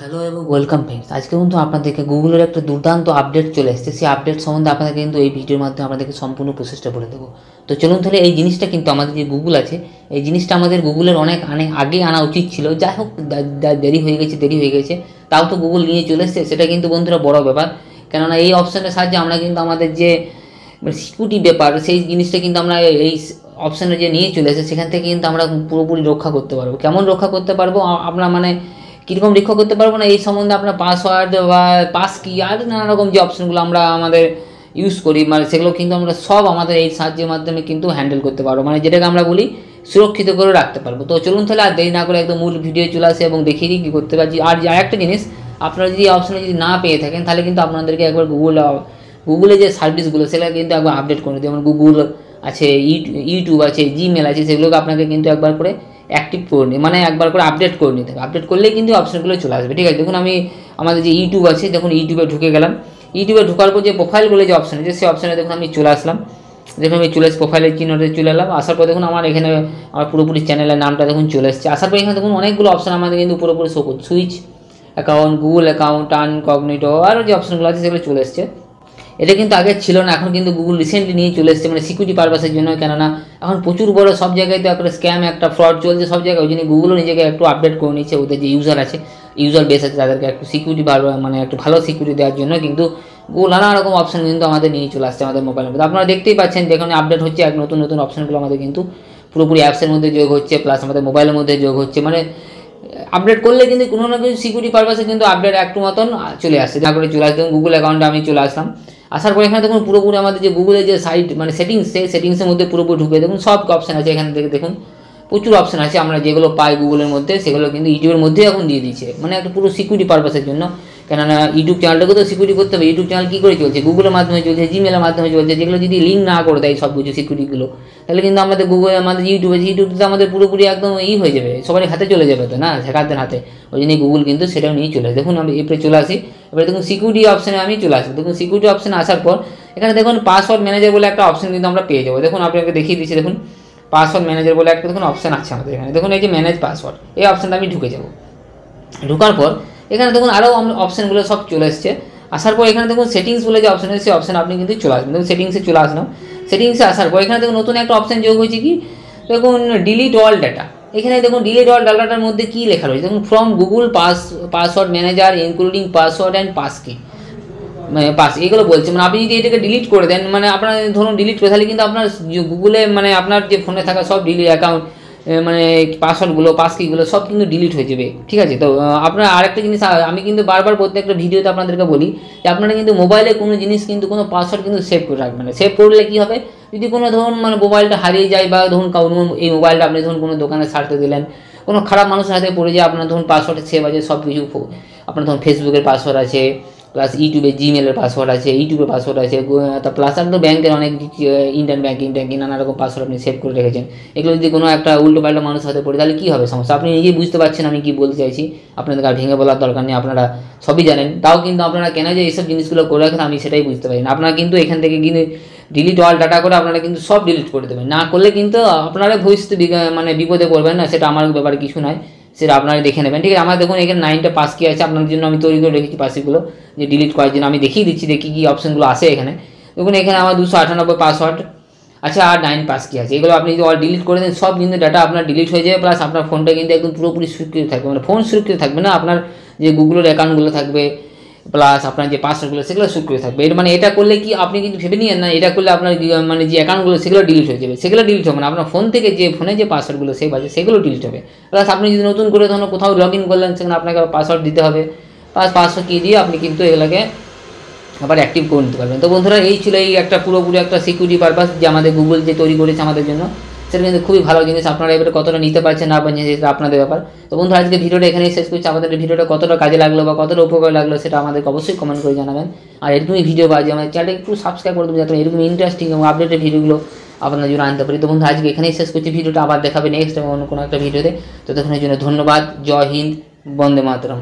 Hello এবং welcome friends. আজকে কিন্তু আপনাদেরকে গুগলের একটা দুর্দান্ত আপডেট চলে এসেছে। সেই আপডেট সম্বন্ধে আপনাদের কিন্তু এই ভিডিওর মাধ্যমে আপনাদেরকে সম্পূর্ণ প্রসেসটা বলে দেবো। তো চলুন তাহলে এই জিনিসটা কিন্তু আমাদের যে গুগল আছে, এই জিনিসটা আমাদের গুগলের অনেক আগে আনা উচিত ছিল। যাই হোক, দেরি হয়ে গেছে। তাও তো গুগল নিয়ে চলে এসেছে, সেটা কিন্তু বন্ধুরা বড় ব্যাপার। কেননা এই অপশানের সাহায্যে আমরা কিন্তু আমাদের যে সিকিউরিটি ব্যাপার, সেই জিনিসটা কিন্তু আমরা এই অপশানে যে নিয়ে চলে এসেছে, সেখান থেকে কিন্তু আমরা পুরোপুরি রক্ষা করতে পারবো। কেমন রক্ষা করতে পারবো আমরা কীরকম রক্ষা করতে পারবো না, এই সম্বন্ধে আপনার পাসওয়ার্ড বা পাস কি আর নানা রকম যে অপশানগুলো আমরা আমাদের ইউজ করি, সেগুলো কিন্তু আমরা সব আমাদের এই সাহায্যের মাধ্যমে কিন্তু হ্যান্ডেল করতে পারবো, যেটাকে আমরা বলি সুরক্ষিত করে রাখতে পারবো। তো চলুন তাহলে আর দেরি না করে একদম মূল ভিডিও চলে আসে এবং দেখিয়ে দিই কী করতে পারছি। আর একটা জিনিস, আপনারা যদি এই অপশানে যদি না পেয়ে থাকেন, তাহলে কিন্তু আপনাদেরকে একবার গুগলে যে সার্ভিসগুলো সেগুলো কিন্তু একবার আপডেট করে দিই। যেমন গুগল আছে, ইউটিউব আছে, জিমেল আছে, সেগুলোকে আপনাকে কিন্তু একবার করে অ্যাক্টিভ করে নিই, একবার করে আপডেট করে নিতে হবে। আপডেট করলেই কিন্তু অপশানগুলো চলে আসবে। ঠিক আছে, দেখুন আমি আমাদের যে ইউটিউব আছে, দেখুন ইউটিউবে ঢুকে গেলাম। ইউটিউবে ঢোকার পর যে প্রোফাইলগুলো যে অপশান আছে, সেই অপশানে দেখুন আমি চলে আসলাম। দেখুন আমি চলে এসে প্রোফাইলের চিহ্নতে চলে এলাম। আসার পর দেখুন আমার এখানে আমার পুরোপুরি চ্যানেলের নামটা দেখুন চলে এসেছে। আসার পর এখানে দেখুন অনেকগুলো অপশান আমাদের কিন্তু পুরোপুরি শো করছে। সুইচ অ্যাকাউন্ট, গুগল অ্যাকাউন্ট, আনকগনিটো, আরও যে অপশানগুলো আছে সেগুলো চলে এসছে। এটা কিন্তু আগে ছিল না, এখন কিন্তু গুগল রিসেন্টলি নিয়ে চলে এসেছে, সিকিউরিটি পারপাসের জন্য। কেননা এখন প্রচুর বড় সব জায়গায় তো একটা স্ক্যাম, একটা ফ্রড চলছে সব জায়গায়। ওই জন্য গুগলও নিজেকে একটু আপডেট করে নিচ্ছে। ওদের যে ইউজার বেস আছে, তাদেরকে একটু সিকিউরিটি একটু ভালো সিকিউরিটি দেওয়ার জন্য কিন্তু গুগল নানা রকম অপশান কিন্তু আমাদের নিয়ে চলে আসছে আমাদের মোবাইলের মধ্যে। আপনারা দেখতেই পাচ্ছেন, যেখানে আপডেট হচ্ছে এক নতুন নতুন অপশানগুলো আমাদের কিন্তু পুরোপুরি অ্যাপসের মধ্যে যোগ হচ্ছে, প্লাস আমাদের মোবাইলের মধ্যে যোগ হচ্ছে। আপডেট করলে কিন্তু কোনো না কিছু সিকিউরিটি পারপাসে কিন্তু আপডেট একটু মতন চলে আসছে। যা করে চলে আসতে গুগল অ্যাকাউন্টে আমি চলে আসলাম। আসার পর এখানে দেখুন পুরোপুরি আমাদের যে গুগলের যে সাইট সেটিংস, সেই সেটিংসের মধ্যে পুরোপুরি ঢুকে দেখুন সব অপশান আছে। এখান থেকে দেখুন প্রচুর অপশান আছে, আমরা যেগুলো পাই গুগলের মধ্যে সেগুলো কিন্তু ইউটিউবের মধ্যেই এখন দিয়ে দিচ্ছে, একটা পুরো সিকিউরিটি পারপাসের জন্য। কেননা ইউটিউব চ্যানেলটাকে তো সিকিউরিটি করতে হবে। ইউটিউব চ্যানেল কী করে চলছে? গুগলের মাধ্যমে চলছে, জিমেলের মাধ্যমে চলছে। যেগুলো যদি লিঙ্ক না করে দেয় সব কিছু সিকিউরিটিগুলো, তাহলে কিন্তু আমাদের আমাদের ইউটিউবে আমাদের পুরোপুরি একদম হয়ে যাবে, সবার হাতে চলে যাবে তো না, হ্যাকারদের হাতে। ওই জন্য গুগল কিন্তু সেটাও নিয়ে চলে আসে। দেখুন আমি এরপরে চলে আসি। এবারে দেখুন সিকিউরিটি অপশানে আমি চলে আসি। দেখুন সিকিউরিটি অপশানে আসার পর এখানে দেখুন পাসওয়ার্ড ম্যানেজার বলে একটা অপশান কিন্তু আমরা পেয়ে যাবো। দেখুন আপনাকে দেখিয়ে দিচ্ছি। দেখুন পাসওয়ার্ড ম্যানেজার বলে একটা দেখুন অপশান আছে আমাদের এখানে। দেখুন এই যে ম্যানেজ পাসওয়ার্ড, এই অপশানটা আমি ঢুকে যাব। ঢোকার পর এখানে দেখুন আরও অপশানগুলো সব চলে এসছে। আসার পর এখানে দেখুন সেটিংস বলে যে অপশান আছে, সেই অপশান আপনি কিন্তু চলে আসবেন। দেখুন সেটিংসে চলে আসলাম। সেটিংসে আসার পর এখানে দেখুন নতুন একটা অপশান যোগ হয়েছে, কি দেখুন ডিলিট অল ডাটা। এখানে দেখুন ডিলিট অল ডাটাটার মধ্যে কী লেখা রয়েছে দেখুন, from Google password manager including password and pass কি, এগুলো বলছে। আপনি যদি এটাকে ডিলিট করে দেন, আপনার ধরুন ডিলিট করে, তাহলে কিন্তু আপনার গুগলে আপনার যে ফোনে থাকা সব অ্যাকাউন্ট পাসওয়ার্ডগুলো পাস কিগুলো সব কিন্তু ডিলিট হয়ে যাবে। ঠিক আছে, তো আপনার আরেকটা জিনিস আমি কিন্তু বারবার প্রত্যেকটা ভিডিওতে আপনাদেরকে বলি যে আপনারা কিন্তু মোবাইলে কোনো জিনিস কিন্তু কোনো পাসওয়ার্ড কিন্তু সেভ করে রাখবেন না। সেভ করলে কী হবে, যদি কোনো ধরুন মোবাইলটা হারিয়ে যায়, বা ধরুন এই মোবাইলটা আপনি ধরুন কোনো দোকানে ছাড়তে দিলেন, কোনো খারাপ মানুষের হাতে পড়ে যায়, আপনার ধরুন পাসওয়ার্ডে সেভ আছে সব কিছু। আপনার ধরুন ফেসবুকের পাসওয়ার্ড আছে, প্লাস ইউটিউবে জিমেলের পাসওয়ার্ড আছে, ইউটিউবের পাসওয়ার্ড আছে, প্লাস আপনার ব্যাংকের অনেক ইন্ডিয়ান ব্যাঙ্কিং নানা রকম পাসওয়ার্ড আপনি সেভ করে রেখেছেন। এগুলো যদি কোনো একটা উল্টো পাল্টা মানুষের হাতে পড়ে, তাহলে কী হবে সমস্যা? আপনি নিজেই বুঝতে পারছেন আমি কী বলতে চাইছি। আপনাদের আর ভেঙে বলার দরকার নেই, আপনারা সবই জানেন। তাও কিন্তু আপনারা কেন যে এইসব জিনিসগুলো করে রাখেন, আমি সেটাই বুঝতে পারি না। আপনারা কিন্তু এখান থেকে কিন্তু ডিলিট অল ডাটা করে আপনারা কিন্তু সব ডিলিট করে দেবেন। না করলে কিন্তু আপনারা ভবিষ্যতে বিপদে পড়বেন না, সেটা আমার ব্যাপারে কিছু নয়, সেটা আপনারা দেখে নেবেন। ঠিক আছে, আমার দেখুন এখানে 9টা পাস কি আছে, আপনাদের জন্য আমি তৈরি করে রেখেছি পাসগুলো যে ডিলিট করার জন্য। আমি দেখিয়ে দিচ্ছি দেখি কী অপশানগুলো আসে এখানে। দেখুন এখানে আমার 298 পাসওয়ার্ড আচ্ছা, আর 9 পাস কি আছে। এগুলো আপনি যদি অল ডিলিট করে দেন, সব কিন্তু ডাটা আপনার ডিলিট হয়ে যাবে, প্লাস আপনার ফোনটা কিন্তু একদম পুরোপুরি সুরক্ষিত থাকবে। ফোন সুরক্ষিত থাকবে না, আপনার যে গুগলের অ্যাকাউন্টগুলো থাকবে প্লাস আপনার যে পাসওয়ার্ডগুলো সেগুলো সুরক্ষিত থাকবে। এটা করলে কি আপনি কিন্তু ভেবে নিয়েন না, এটা করলে আপনার যে অ্যাকাউন্টগুলো সেগুলো ডিলিট হয়ে যাবে। সেগুলো ডিলিট হবে না, আপনার ফোন থেকে যে ফোনে যে পাসওয়ার্ডগুলো সেভ আছে সেগুলো ডিলিট হবে। প্লাস আপনি যদি নতুন করে ধরুন কোথাও লগ ইন করলেন, সেখানে আপনাকে পাসওয়ার্ড দিতে হবে, প্লাস পাসওয়ার্ড কী দিয়ে আপনি কিন্তু এগুলোকে আবার অ্যাক্টিভ করে নিতে পারবেন। তো বন্ধুরা এই ছিল এই একটা পুরোপুরি একটা সিকিউরিটি পারপাস যে আমাদের গুগল যে তৈরি করেছে আমাদের জন্য, সেটা কিন্তু খুবই ভালো জিনিস। আপনারা এবারে কতটা নিতে পারছেন না পারছেন সেটা আপনাদের ব্যাপার। তো বন্ধুরা আজকে ভিডিওটা এখানেই শেষ করছি। আমাদের ভিডিওটা কতটা কাজে লাগলো বা কতটা উপকার লাগলো সেটা আমাদেরকে অবশ্যই কমেন্ট করে জানাবেন। আর এরকমই ভিডিও পাওয়া যায় আমাদের চ্যানেলটা একটু সাবস্ক্রাইব করে দেবেন, যাতে এরকম ইন্টারেস্টিং এবং আপডেটেড ভিডিওগুলো আপনাদের জন্য আনতে পারি। তো বন্ধুরা আজকে এখানেই শেষ করছি ভিডিওটা, আবার দেখাবে নেক্সট এবং অন্য কোনো একটা ভিডিওতে। তো তখন জন্য ধন্যবাদ। জয় হিন্দ, বন্দে মাতরম।